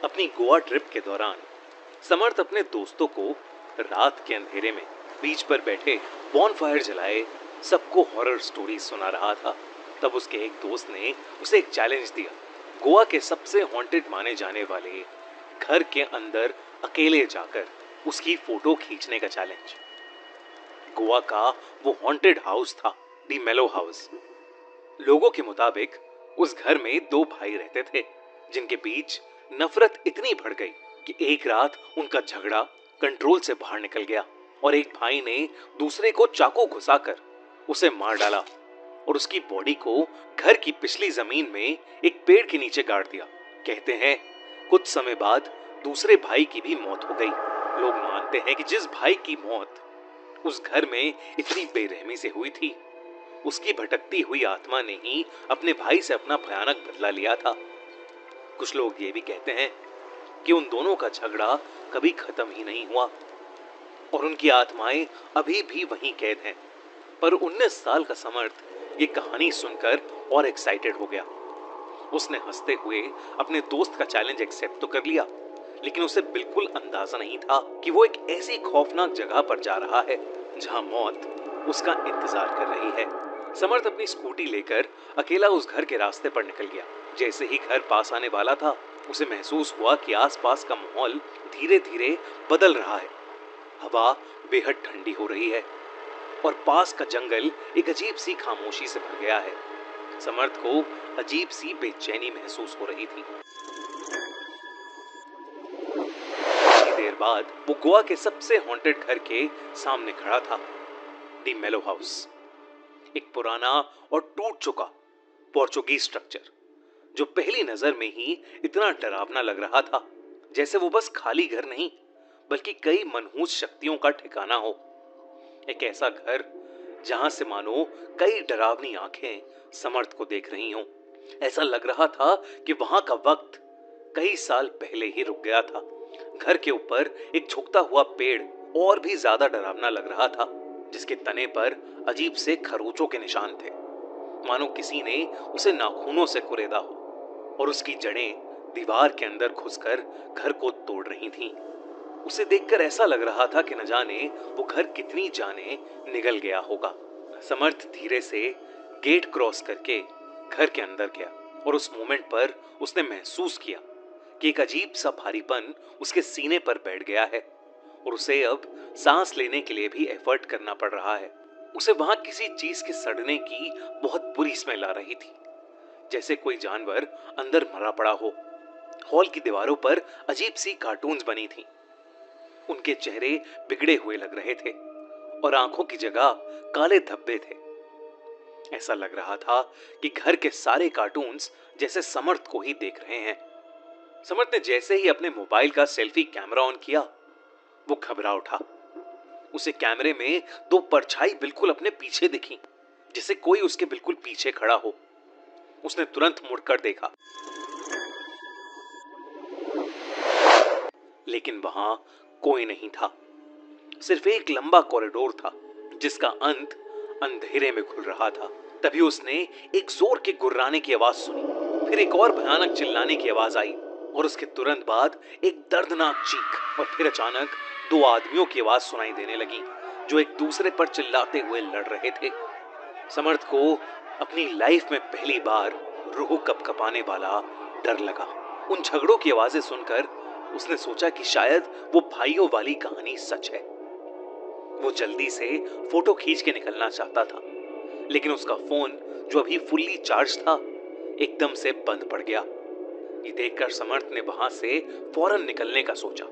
अपनी गोवा ट्रिप के दौरान समर्थ अपने दोस्तों को रात के अंधेरे में बीच पर बैठे बॉनफायर जलाए सबको हॉरर स्टोरी सुना रहा था। तब उसके एक दोस्त ने उसे एक चैलेंज दिया, गोवा के सबसे हॉन्टेड माने जाने वाले घर के अंदर अकेले जाकर उसकी फोटो खींचने का चैलेंज। गोवा का वो हॉन्टेड हाउस था दी मेलो हाउस। लोगों के मुताबिक उस घर में दो भाई रहते थे जिनके बीच नफरत इतनी बढ़ गई कि एक रात उनका झगड़ा कंट्रोल से बाहर निकल गया और एक भाई ने दूसरे को चाकू घुसाकर उसे मार डाला और उसकी बॉडी को घर की पिछली जमीन में एक पेड़ के नीचे गाड़ दिया। कहते हैं कुछ समय बाद दूसरे भाई की भी मौत हो गई। लोग मानते हैं कि जिस भाई की मौत उस घर में इतनी बेरहमी से हुई थी, उसकी भटकती हुई आत्मा ने ही अपने भाई से अपना भयानक बदला लिया था। कुछ लोग ये भी कहते हैं कि उन दोनों का झगड़ा कभी खत्म ही नहीं हुआ और उनकी आत्माएं अभी भी वहीं कैद हैं। पर 19 साल का समर्थ ये कहानी सुनकर और एक्साइटेड हो गया। उसने हंसते हुए अपने दोस्त का चैलेंज एक्सेप्ट तो कर लिया, लेकिन उसे बिल्कुल अंदाजा नहीं था कि वो एक ऐसी खौफनाक जगह पर जा रहा है जहां मौत उसका इंतजार कर रही है। समर्थ अपनी स्कूटी लेकर अकेला उस घर के रास्ते पर निकल गया। जैसे ही घर पास आने वाला था, उसे महसूस हुआ कि आसपास का माहौल धीरे धीरे बदल रहा है। हवा बेहद ठंडी हो रही है और पास का जंगल एक अजीब सी खामोशी से भर गया है। समर्थ को अजीब सी बेचैनी महसूस हो रही थी। कुछ देर बाद वो गोवा के सबसे हॉन्टेड घर के सामने खड़ा था, दी मेलो हाउस। एक पुराना और टूट चुका पोर्चुगीज स्ट्रक्चर जो पहली नजर में ही इतना डरावना लग रहा था, जैसे वो बस खाली घर नहीं बल्कि कई मनहूस शक्तियों का ठिकाना हो। एक ऐसा घर जहां से मानो कई डरावनी आंखें समर्थ को देख रही हों। ऐसा लग रहा था कि वहां का वक्त कई साल पहले ही रुक गया था। घर के ऊपर एक झुकता हुआ पेड़ और भी ज्यादा डरावना लग रहा था, जिसके तने पर अजीब से खरोंचों के निशान थे, मानो किसी ने उसे नाखूनों से कुरेदा हो और उसकी जड़ें दीवार के अंदर घुसकर घर को तोड़ रही थीं। उसे देखकर ऐसा लग रहा था कि न जाने वो घर कितनी जाने निगल गया होगा। समर्थ धीरे से गेट क्रॉस करके घर के अंदर गया और उस मोमेंट पर उसने महसूस किया कि एक अजीब सा भारीपन उसके सीने पर बैठ गया है और उसे अब सांस लेने के लिए भी एफर्ट करना पड़ रहा है। उसे वहां किसी चीज के सड़ने की बहुत बुरी स्मेल आ रही थी, जैसे कोई जानवर अंदर मरा पड़ा हो। हॉल की दीवारों पर अजीब सी कार्टून्स बनी थी। उनके चेहरे बिगड़े हुए लग रहे थे और आंखों की जगह काले धब्बे थे। ऐसा लग रहा था कि घर के सारे कार्टून्स जैसे समर्थ को ही देख रहे हैं। समर्थ ने जैसे ही अपने मोबाइल का सेल्फी कैमरा ऑन किया, वो घबरा उठा। उसे कैमरे में दो परछाई बिल्कुल अपने पीछे दिखी, जैसे कोई उसके बिल्कुल पीछे खड़ा हो। उसने तुरंत मुड़कर देखा, लेकिन वहां कोई नहीं था। सिर्फ एक लंबा कॉरिडोर था जिसका अंत अंधेरे में खुल रहा था। तभी उसने एक जोर के गुर्राने की आवाज सुनी, फिर एक और भयानक चिल्लाने की आवाज आई और उसके तुरंत बाद एक दर्दनाक चीख और फिर अचानक दो आदमियों की आवाज सुनाई देने लगी जो एक दूसरे पर चिल्लाते हुए लड़ रहे थे। समर्थ को अपनी लाइफ में पहली बार रूह कपकपाने वाला डर लगा। उन झगड़ों की आवाजें सुनकर उसने सोचा कि शायद वो भाइयों वाली कहानी सच है। वो जल्दी से फोटो खींच के निकलना चाहता था, लेकिन उसका फोन जो अभी फुल्ली चार्ज था एकदम से बंद पड़ गया। ये देखकर समर्थ ने वहां से फौरन निकलने का सोचा,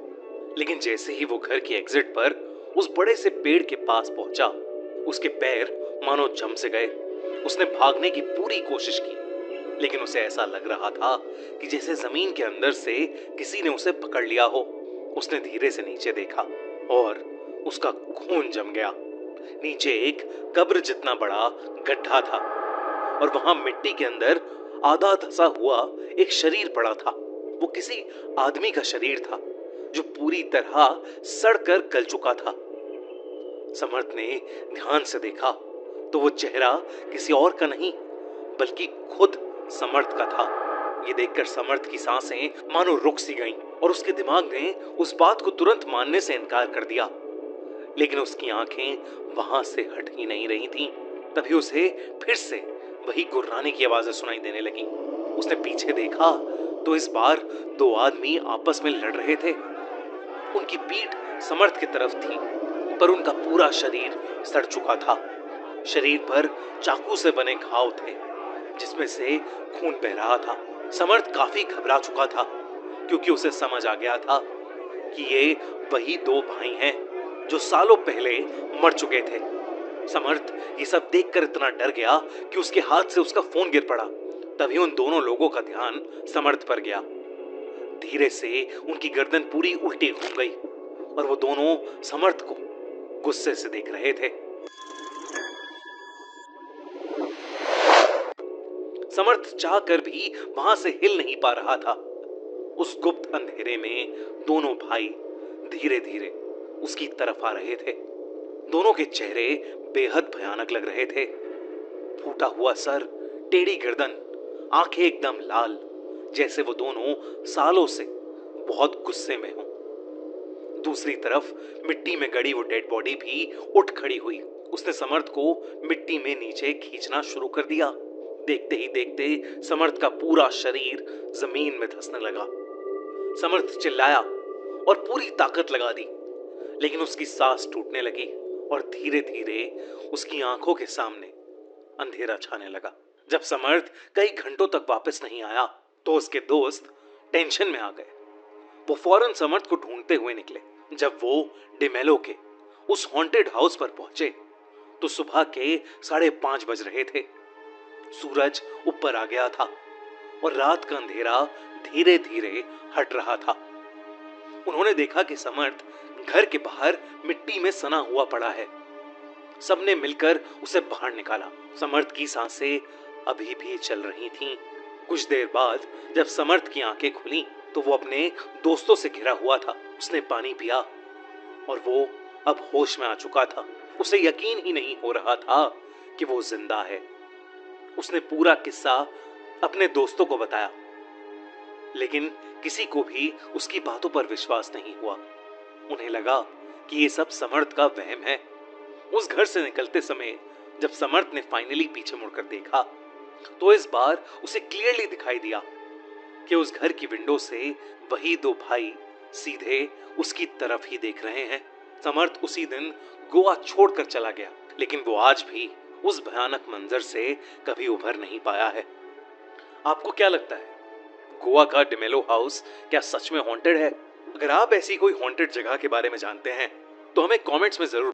लेकिन जैसे ही वो घर की एग्जिट पर उस बड़े से पेड़ के पास पहुंचा, उसके पैर मानो जम से गए। उसने भागने की पूरी कोशिश की, लेकिन उसे ऐसा लग रहा था कि जैसे जमीन के अंदर से किसी ने उसे पकड़ लिया हो। उसने धीरे से नीचे देखा और उसका खून जम गया। नीचे एक कब्र जितना बड़ा गड्ढा था और वहां मिट्टी के अंदर आधा धंसा हुआ एक शरीर पड़ा था। वो किसी आदमी का शरीर था जो पूरी तरह सड़कर गल चुका था। समर्थ ने ध्यान से देखा तो वो चेहरा किसी और का नहीं बल्कि खुद समर्थ का था। ये देखकर समर्थ की सांसें मानो रुक सी गईं और उसके दिमाग ने उस बात को तुरंत मानने से इनकार कर दिया। लेकिन उसकी आंखें वहां से हट ही नहीं रही थीं। तभी उसे फिर से वही गुर्राने की आवाजें सुनाई देने लगी। उसने पीछे देखा तो इस बार दो आदमी आपस में लड़ रहे थे। उनकी पीठ समर्थ की तरफ थी, पर उनका पूरा शरीर सड़ चुका था। शरीर पर चाकू से बने घाव थे, जिसमें से खून बह रहा था। समर्थ काफी घबरा चुका था, क्योंकि उसे समझ आ गया था कि ये वही दो भाई हैं जो सालों पहले मर चुके थे। समर्थ ये सब देखकर इतना डर गया कि उसके हाथ से उसका फोन गिर पड़ा। तभी उन दोनों लोगों का ध्यान समर्थ पर गया। धीरे से उनकी गर्दन पूरी उल्टी घूम गई और वो दोनों समर्थ को गुस्से से देख रहे थे। समर्थ चाहकर भी वहां से हिल नहीं पा रहा था। उस गुप्त अंधेरे में दोनों भाई धीरे धीरे उसकी तरफ आ रहे थे। दोनों के चेहरे बेहद भयानक लग रहे थे। फूटा हुआ सर, टेढ़ी गर्दन, आंखें एकदम लाल, जैसे वो दोनों सालों से बहुत गुस्से में हों। दूसरी तरफ मिट्टी में गड़ी वो डेड बॉडी भी उठ खड़ी हुई। उसने समर्थ को मिट्टी में नीचे खींचना शुरू कर दिया। देखते ही देखते समर्थ का पूरा शरीर जमीन में धंसने लगा। समर्थ चिल्लाया और पूरी ताकत लगा दी, लेकिन उसकी सांस टूटने लगी और धीरे धीरे उसकी आंखों के सामने अंधेरा छाने लगा। जब समर्थ कई घंटों तक वापस नहीं आया तो उसके दोस्त टेंशन में आ गए। वो फौरन समर्थ को ढूंढते हुए निकले। जब वो डिमेलो के उस हॉन्टेड हाउस पर पहुंचे तो सुबह के 5:30 बज रहे थे। सूरज ऊपर आ गया था और रात का अंधेरा धीरे धीरे हट रहा था। उन्होंने देखा कि समर्थ घर के बाहर मिट्टी में सना हुआ पड़ा है। सबने मिलकर उसे बाहर निकाला। समर्थ की सांसें अभी भी चल रही थीं। कुछ देर बाद जब समर्थ की आंखें खुली तो वो अपने दोस्तों से घिरा हुआ था। उसने पानी पिया और वो अब होश में आ चुका था। उसे यकीन ही नहीं हो रहा था कि वो जिंदा है। उसने पूरा किस्सा अपने दोस्तों को बताया, लेकिन किसी को भी उसकी बातों पर विश्वास नहीं हुआ। उन्हें लगा कि ये सब समर्थ का वहम है। उस घर से निकलते समय जब समर्थ ने फाइनली पीछे मुड़कर देखा तो इस बार उसे क्लियरली दिखाई दिया कि उस घर की विंडो से वही दो भाई सीधे उसकी तरफ ही देख रहे हैं। समर्थ उसी दिन गोवा छोड़कर चला गया, लेकिन वो आज भी उस भयानक मंजर से कभी उभर नहीं पाया है। आपको क्या लगता है, गोवा का डिमेलो हाउस क्या सच में हॉन्टेड है? अगर आप ऐसी कोई हॉन्टेड जगह के बारे में जानते हैं तो हमें कमेंट्स में जरूर